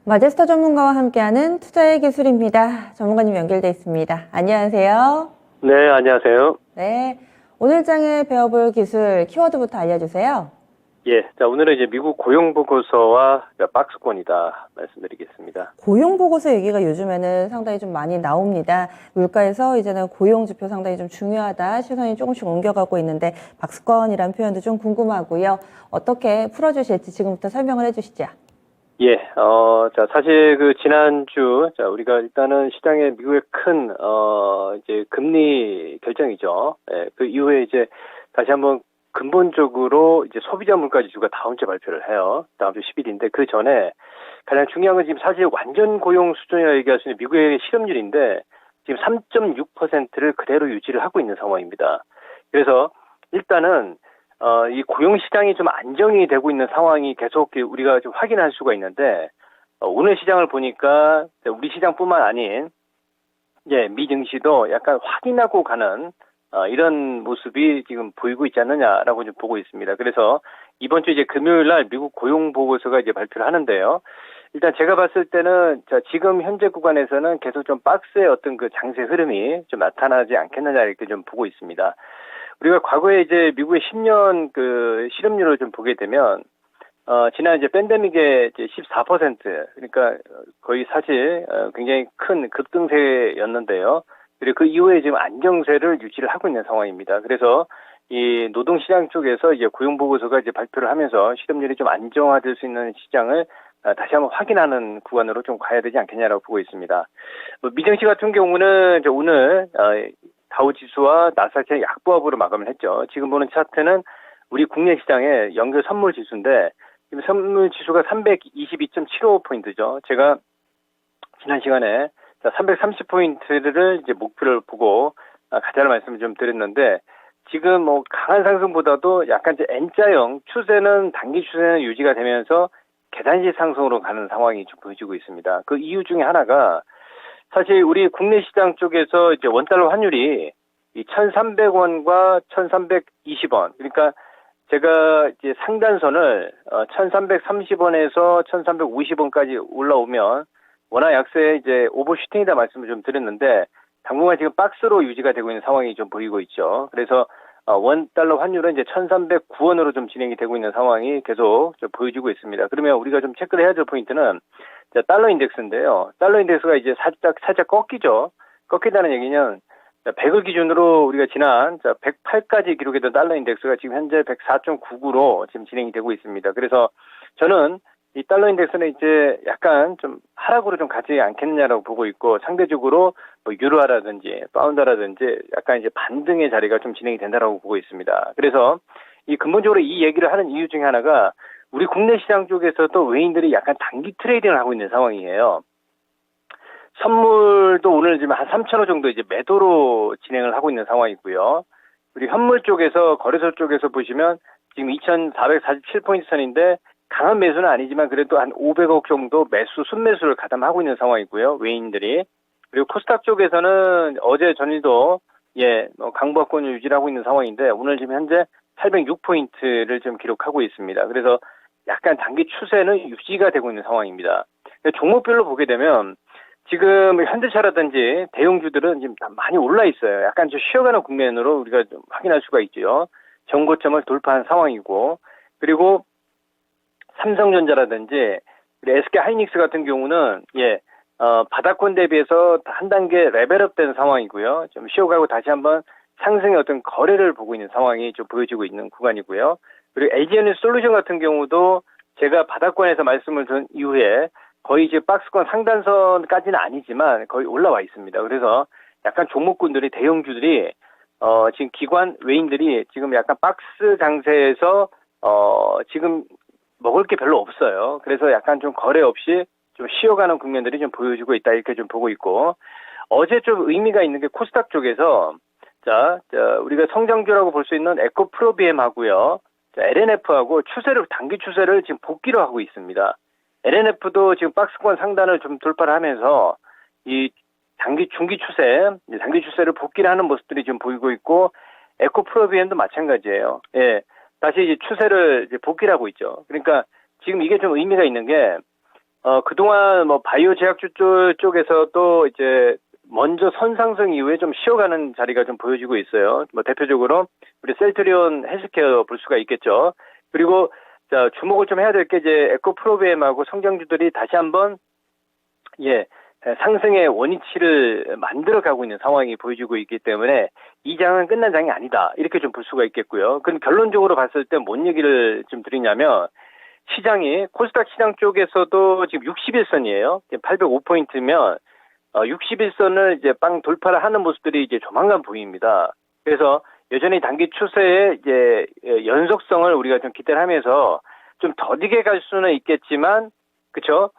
마제스터 전문가와 함께하는 투자의 기술입니다. 전문가님 연결돼 있습니다. 안녕하세요. 네, 안녕하세요. 네, 오늘 장에 배워볼 기술 키워드부터 알려주세요. 예, 자, 오늘은 이제 미국 고용보고서와 박스권이다 말씀드리겠습니다. 고용보고서 얘기가 요즘에는 상당히 좀 많이 나옵니다. 물가에서 이제는 고용지표 상당히 좀 중요하다. 시선이 조금씩 옮겨가고 있는데 박스권이라는 표현도 좀 궁금하고요. 어떻게 풀어주실지 지금부터 설명을 해주시죠. 예, 자, 사실 지난주, 자, 우리가 일단은 시장에 미국의 큰, 이제 금리 결정이죠. 예, 그 이후에 이제 다시 한번 근본적으로 이제 소비자 물가 지수가 다음 주에 발표를 해요. 다음 주 10일인데 그 전에 가장 중요한 건 지금 사실 완전 고용 수준이라 얘기할 수 있는 미국의 실업률인데 지금 3.6%를 그대로 유지를 하고 있는 상황입니다. 그래서 일단은 이 고용 시장이 좀 안정이 되고 있는 상황이 계속 우리가 좀 확인할 수가 있는데 오늘 시장을 보니까 우리 시장뿐만 아닌 미 증시도 약간 확인하고 가는 이런 모습이 지금 보이고 있지 않느냐라고 좀 보고 있습니다. 그래서 이번 주 이제 금요일 날 미국 고용 보고서가 이제 발표를 하는데요. 일단 제가 봤을 때는 자, 지금 현재 구간에서는 계속 좀 박스의 어떤 그 장세 흐름이 좀 나타나지 않겠느냐 이렇게 좀 보고 있습니다. 우리가 과거에 이제 미국의 10년 그 실업률을 좀 보게 되면 지난 이제 팬데믹의 이제 14% 그러니까 거의 사실 굉장히 큰 급등세였는데요. 그리고 그 이후에 지금 안정세를 유지를 하고 있는 상황입니다. 그래서 이 노동시장 쪽에서 이제 고용보고서가 이제 발표를 하면서 실업률이 좀 안정화될 수 있는 시장을 다시 한번 확인하는 구간으로 좀 가야 되지 않겠냐라고 보고 있습니다. 미증시 같은 경우는 이제 오늘 다우지수와 나스닥이 약보합으로 마감을 했죠. 지금 보는 차트는 우리 국내 시장의 연결 선물 지수인데 지금 선물 지수가 322.75포인트죠. 제가 지난 시간에 330포인트를 이제 목표를 보고 가자는 말씀을 좀 드렸는데 지금 뭐 강한 상승보다도 약간 이제 N자형 추세는 단기 추세는 유지가 되면서 계단식 상승으로 가는 상황이 좀 보여지고 있습니다. 그 이유 중에 하나가 사실 우리 국내 시장 쪽에서 이제 원달러 환율이 이 1,300원과 1,320원 그러니까 제가 이제 상단선을 1,330원에서 1,350원까지 올라오면 워낙 약세 이제 오버슈팅이다 말씀을 좀 드렸는데 당분간 지금 박스로 유지가 되고 있는 상황이 좀 보이고 있죠. 그래서 원달러 환율은 이제 1,309원으로 좀 진행이 되고 있는 상황이 계속 좀 보여지고 있습니다. 그러면 우리가 좀 체크를 해야 될 포인트는 달러 인덱스인데요. 달러 인덱스가 이제 살짝 꺾이죠. 꺾인다는 얘기는 100을 기준으로 우리가 지난 108까지 기록했던 달러 인덱스가 지금 현재 104.99로 지금 진행이 되고 있습니다. 그래서 저는 이 달러 인덱스는 이제 약간 좀 하락으로 좀 가지 않겠느냐라고 보고 있고 상대적으로 뭐 유로화라든지 파운드라든지 약간 이제 반등의 자리가 좀 진행이 된다라고 보고 있습니다. 그래서 이 근본적으로 이 얘기를 하는 이유 중에 하나가 우리 국내 시장 쪽에서도 외인들이 약간 단기 트레이딩을 하고 있는 상황이에요. 선물도 오늘 지금 한 3,000원 정도 이제 매도로 진행을 하고 있는 상황이고요. 그리고 현물 쪽에서 거래소 쪽에서 보시면 지금 2,447포인트 선인데 강한 매수는 아니지만 그래도 한 500억 정도 순매수를 가담하고 있는 상황이고요. 외인들이. 그리고 코스닥 쪽에서는 어제 전일도 강보합권을 유지하고 있는 상황인데 오늘 지금 현재 806포인트를 지금 기록하고 있습니다. 그래서 약간 단기 추세는 유지가 되고 있는 상황입니다. 종목별로 보게 되면 지금 현대차라든지 대형주들은 지금 많이 올라 있어요. 약간 좀 쉬어가는 국면으로 우리가 좀 확인할 수가 있죠. 정고점을 돌파한 상황이고 그리고 삼성전자라든지 SK 하이닉스 같은 경우는 바닥권 대비해서 한 단계 레벨업된 상황이고요. 좀 쉬어가고 다시 한번 상승의 어떤 거래를 보고 있는 상황이 좀 보여지고 있는 구간이고요. 그리고 LG에너지 솔루션 같은 경우도 제가 바닥권에서 말씀을 드린 이후에 거의 이제 박스권 상단선까지는 아니지만 거의 올라와 있습니다. 그래서 약간 종목군들이 대형주들이 지금 기관 외인들이 지금 약간 박스 장세에서 지금 먹을 게 별로 없어요. 그래서 약간 좀 거래 없이 좀 쉬어가는 국면들이 좀 보여지고 있다 이렇게 좀 보고 있고 어제 좀 의미가 있는 게 코스닥 쪽에서 우리가 성장주라고 볼 수 있는 에코프로비엠하고요. LNF하고 단기 추세를 지금 복귀를 하고 있습니다. LNF도 지금 박스권 상단을 좀 돌파를 하면서 이 중기 추세를 복귀를 하는 모습들이 지금 보이고 있고 에코프로비엠도 마찬가지예요. 다시 이제 추세를 이제 복귀를 하고 있죠. 그러니까 지금 이게 좀 의미가 있는 게 그동안 뭐 바이오 제약주 쪽에서도 이제 먼저 선상승 이후에 좀 쉬어가는 자리가 좀 보여지고 있어요. 뭐 대표적으로 우리 셀트리온 헬스케어 볼 수가 있겠죠. 그리고 자, 주목을 좀 해야 될 게 이제 에코프로비엠하고 성장주들이 다시 한번 상승의 원위치를 만들어가고 있는 상황이 보여지고 있기 때문에 이 장은 끝난 장이 아니다. 이렇게 좀 볼 수가 있겠고요. 그럼 결론적으로 봤을 때 뭔 얘기를 좀 드리냐면 시장이 코스닥 시장 쪽에서도 지금 61선이에요. 805포인트면 61선을 이제 빵 돌파를 하는 모습들이 이제 조만간 보입니다. 그래서 여전히 단기 추세의 이제 연속성을 우리가 좀 기대를 하면서 좀 더디게 갈 수는 있겠지만, 그쵸?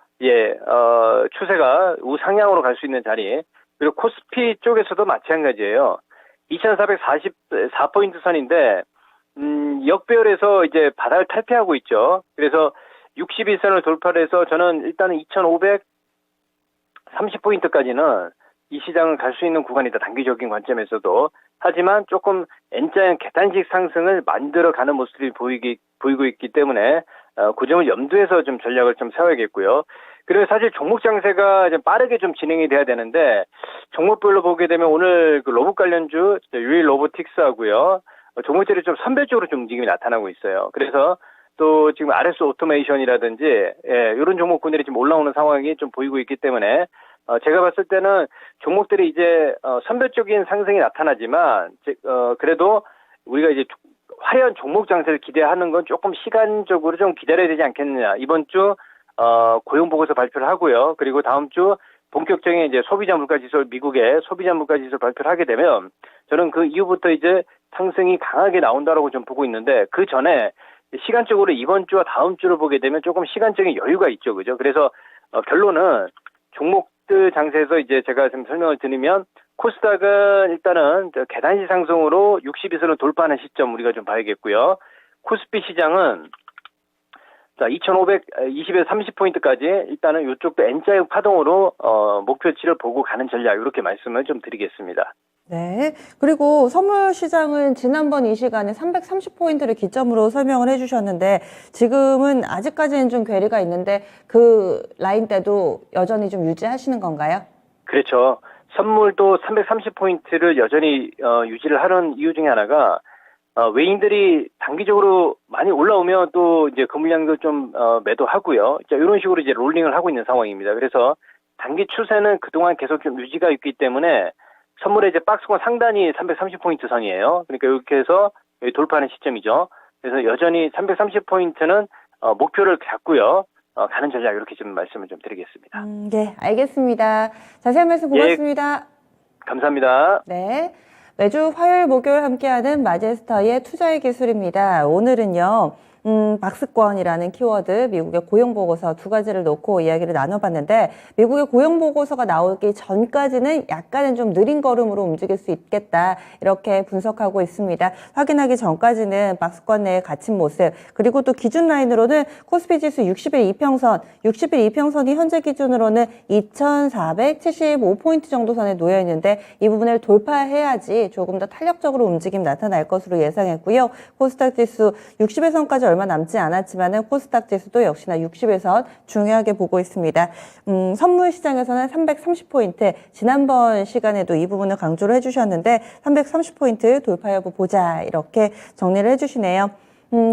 추세가 우상향으로 갈 수 있는 자리. 그리고 코스피 쪽에서도 마찬가지예요. 2444포인트 선인데, 역배열에서 이제 바닥을 탈피하고 있죠. 그래서 61선을 돌파를 해서 저는 일단은 2530포인트까지는 이 시장을 갈 수 있는 구간이다. 단기적인 관점에서도. 하지만 조금 N자형 계단식 상승을 만들어가는 모습이 보이고 있기 때문에 그 점을 염두에서 좀 전략을 좀 세워야겠고요. 그리고 사실 종목 장세가 좀 빠르게 좀 진행이 돼야 되는데 종목별로 보게 되면 오늘 그 로봇 관련주 유일 로보틱스하고요. 종목들이 좀 선별적으로 좀 움직임이 나타나고 있어요. 그래서 또 지금 RS 오토메이션이라든지 이런 종목군들이 지금 올라오는 상황이 좀 보이고 있기 때문에 제가 봤을 때는 종목들이 이제 선별적인 상승이 나타나지만 그래도 우리가 이제 화려한 종목 장세를 기대하는 건 조금 시간적으로 좀 기다려야 되지 않겠느냐. 이번 주 고용 보고서 발표를 하고요. 그리고 다음 주 본격적인 이제 소비자 물가 지수, 미국의 소비자 물가 지수 발표를 하게 되면 저는 그 이후부터 이제 상승이 강하게 나온다라고 좀 보고 있는데 그 전에 시간적으로 이번 주와 다음 주를 보게 되면 조금 시간적인 여유가 있죠. 그죠? 그래서 결론은 종목들 장세에서 이제 제가 좀 설명을 드리면 코스닥은 일단은 계단식 상승으로 62선을 돌파하는 시점 우리가 좀 봐야겠고요. 코스피 시장은 자, 2520에서 30포인트까지 일단은 이쪽도 N자형 파동으로 목표치를 보고 가는 전략 이렇게 말씀을 좀 드리겠습니다. 네. 그리고 선물 시장은 지난번 이 시간에 330포인트를 기점으로 설명을 해주셨는데 지금은 아직까지는 좀 괴리가 있는데 그 라인대도 여전히 좀 유지하시는 건가요? 그렇죠. 선물도 330포인트를 여전히 유지를 하는 이유 중에 하나가 외인들이 단기적으로 많이 올라오면 또 이제 그 물량도 좀 매도하고요. 자, 이런 식으로 이제 롤링을 하고 있는 상황입니다. 그래서 단기 추세는 그동안 계속 좀 유지가 있기 때문에 선물의 이제 박스권 상단이 330포인트 선이에요. 그러니까 이렇게 해서 돌파하는 시점이죠. 그래서 여전히 330포인트는 목표를 잡고요. 가는 전략 이렇게 좀 말씀을 좀 드리겠습니다. 네, 알겠습니다. 자세한 말씀 고맙습니다. 감사합니다. 네. 매주 화요일, 목요일 함께하는 마제스터의 투자의 기술입니다. 오늘은요, 박스권이라는 키워드, 미국의 고용보고서 두 가지를 놓고 이야기를 나눠봤는데, 미국의 고용보고서가 나오기 전까지는 약간은 좀 느린 걸음으로 움직일 수 있겠다, 이렇게 분석하고 있습니다. 확인하기 전까지는 박스권 내에 갇힌 모습, 그리고 또 기준 라인으로는 코스피 지수 60일 이평선, 60일 이평선이 현재 기준으로는 2475포인트 정도 선에 놓여 있는데, 이 부분을 돌파해야지 조금 더 탄력적으로 움직임 나타날 것으로 예상했고요. 코스닥 지수 60일 선까지 얼마 남지 않았지만은 코스닥 지수도 역시나 60일 선 중요하게 보고 있습니다. 선물 시장에서는 330포인트, 지난번 시간에도 이 부분을 강조를 해주셨는데 330포인트 돌파 여부 보자 이렇게 정리를 해주시네요.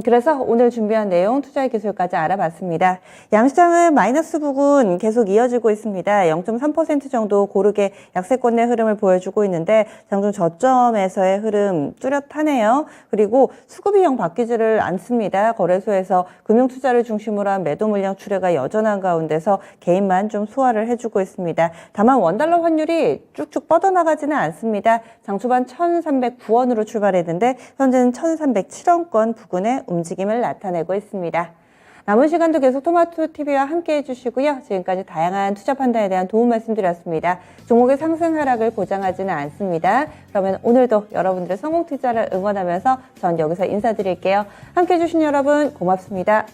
그래서 오늘 준비한 내용 투자의 기술까지 알아봤습니다. 양시장은 마이너스 부근 계속 이어지고 있습니다. 0.3% 정도 고르게 약세권의 흐름을 보여주고 있는데 장중 저점에서의 흐름 뚜렷하네요. 그리고 수급이형 바뀌지를 않습니다. 거래소에서 금융투자를 중심으로 한 매도 물량 출회가 여전한 가운데서 개인만 좀 소화를 해주고 있습니다. 다만 원달러 환율이 쭉쭉 뻗어나가지는 않습니다. 장 초반 1,309원으로 출발했는데 현재는 1,307원권 부근에 움직임을 나타내고 있습니다. 남은 시간도 계속 토마토TV와 함께 해주시고요. 지금까지 다양한 투자 판단에 대한 도움 말씀드렸습니다. 종목의 상승 하락을 보장하지는 않습니다. 그러면 오늘도 여러분들의 성공 투자를 응원하면서 전 여기서 인사드릴게요. 함께 해주신 여러분 고맙습니다.